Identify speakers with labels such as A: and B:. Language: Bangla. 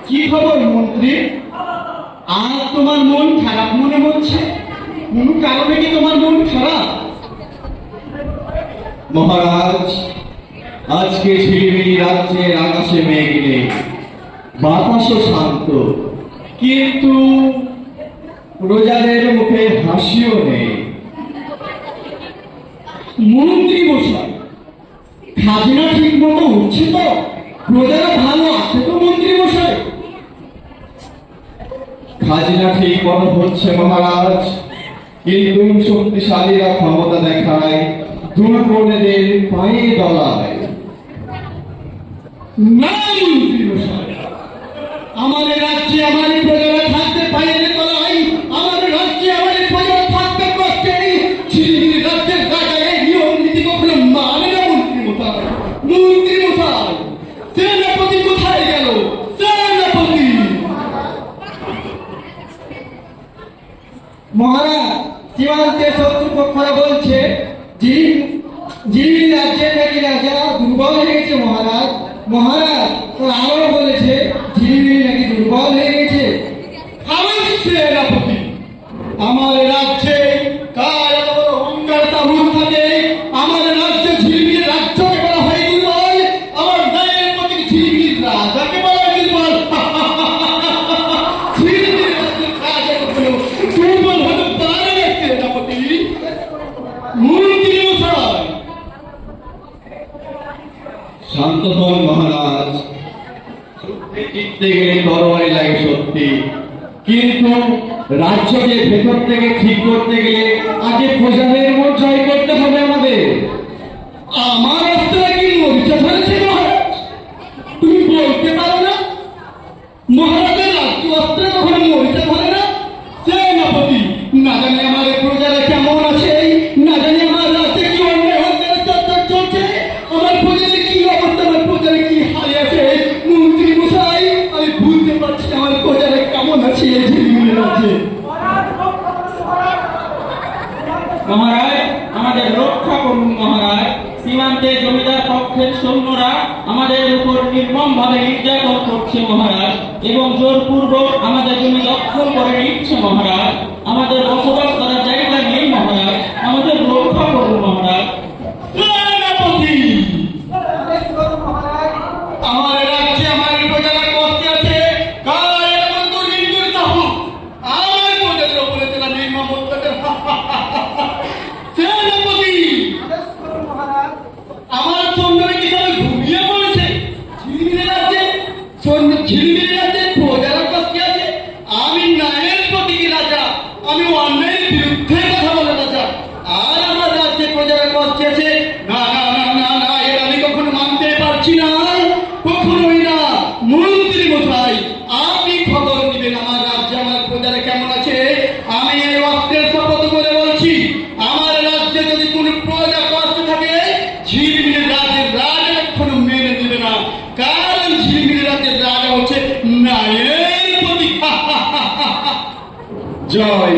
A: কি খবর মন্ত্রী? আজ তোমার মন খারাপ মনে হচ্ছে, কোন কারণে কি তোমার মন খারাপ?
B: মহারাজ, আজকে ঝিলিমিলি রাজ্যের আকাশে মেঘ নেই, বাতাসও শান্ত, কিন্তু প্রজাদের মুখে হাসিও নেই।
A: মন্ত্রী মশাই, খাজনা ঠিক মতো হচ্ছে তো? প্রজারা ভালো আছে তো মন্ত্রী মশাই?
B: খাজনা ঠিক মতো হচ্ছে মহারাজ, কিন্তু শক্তিশালীরা ক্ষমতা দেখায়, দুর্বলদের পায়ে দলায়।
A: না মন্ত্রী মশাই, আমাদের রাজ্যে আমাদের প্রজারা থাকতে পায়ের তলায়, আমাদের রাজ্যে আমাদের প্রজারা থাকতে কষ্টে। ঝিলিমিলি রাজ্যের রাজা এই নিয়ম নীতি কখনো মানে না মন্ত্রী মশাই। মন্ত্রী মশাই, সেনাপতি কোথায় গেল? সেনাপতি! মহারাজ, সীমান্তে শত্রুপক্ষরা বলছে ঝিলিমিলি রাজ্যের নাকি রাজা দুর্বল হয়ে গেছে মহারাজ। মহারাজ আরো বলেছে ঝিলিমিলি নাকি দুর্বল হয়ে গেছে। আমার সেনাপতি, আমার রাজ্যে কার এত বড় অহংকার সাহস থাকে? আমার রাজ্যে ঝিলিমিলি রাজ্যকে বলা হয় দুর্বল, আমার দায়ের প্রতি ঝিলিমিলি রাজাকে বলা হয় দুর্বল। ঝিলিমিলি রাজ্যের রাজা কখনো দুর্বল হতে পারে না সেনাপতি। মন্ত্রী মশাই,
B: শান্ত হন মহারাজ, জিততে গেলে তরবারি লাগে সত্যি, কিন্তু রাজ্যকে ভেতর থেকে ঠিক করতে গেলে আগে প্রজাদের মন জয় করতে হবে আমাদের।
A: আমার অস্ত্রে কি মরিচা ধরেছে মহারাজ? তুমি বলতে পারো না মহারাজের রাজ্য অস্ত্রে কখনো মরিচা ধরে না? সেনাপতি, না জানি আমার প্রজারা কেমন আছে, না জানি আমার রাজ্যে কি অন্যায় অত্যাচার চলছে, আমার প্রজাদের কি অবস্থা, আমার প্রজারা কি হারে আছে। মন্ত্রী মশাই, আমি বুঝতে পারছি আমার প্রজারা কেমন আছে এই ঝিলিমিলি রাজ্যে।
C: মহারাজ, আমাদের রক্ষা করুন মহারাজ। সীমান্তে জমিদার পক্ষের সৈন্যরা আমাদের উপর নির্মম ভাবে নির্যাতন করছে মহারাজ, এবং জোরপূর্বক আমাদের জমি দখল করে নিচ্ছে মহারাজ। আমাদের বসবাস করার জায়গা নেই মহারাজ, আমাদের রক্ষা করুন মহারাজ।
A: সেনাপতি, আমার রাজ্যে আমার প্রজারা কষ্টে আছে, কার এমন দুর্নীতির সাহস? আমার প্রজাদের উপরে তারা নির্মম অত্যাচার। সেনাপতি, আমার সৈন্যরা কি সবাই ঘুমিয়ে পড়েছে? ঝিলিমিলি রাজ্যে ঝিলিমিলি রাজ্যে প্রজারা কষ্টে আছে। আমি ন্যায়ের প্রতীকী রাজা, আমি অন্যায়ের বিরুদ্ধে কথা বলে রাজা, আর আমার রাজ্যে প্রজারা কষ্টে আছে। না না না না না, এর আমি কখনো মানতে পারছি না, কখনোই না। মন্ত্রী মশাই, আপনি খবর দিবেন আমার রাজ্যে আমার প্রজারা কেমন আছে। আমি এই অস্ত্রের শপথ করে বলছি, আমার রাজ্যে যদি কোনো প্রজা কষ্ট থাকে, ঝিলিমিলি রাজ্যের রাজা কখনো মেনে দেবে না, কারণ ঝিলিমিলি রাজ্যের রাজা হচ্ছে ন্যায়ের প্রতীক।
B: জয়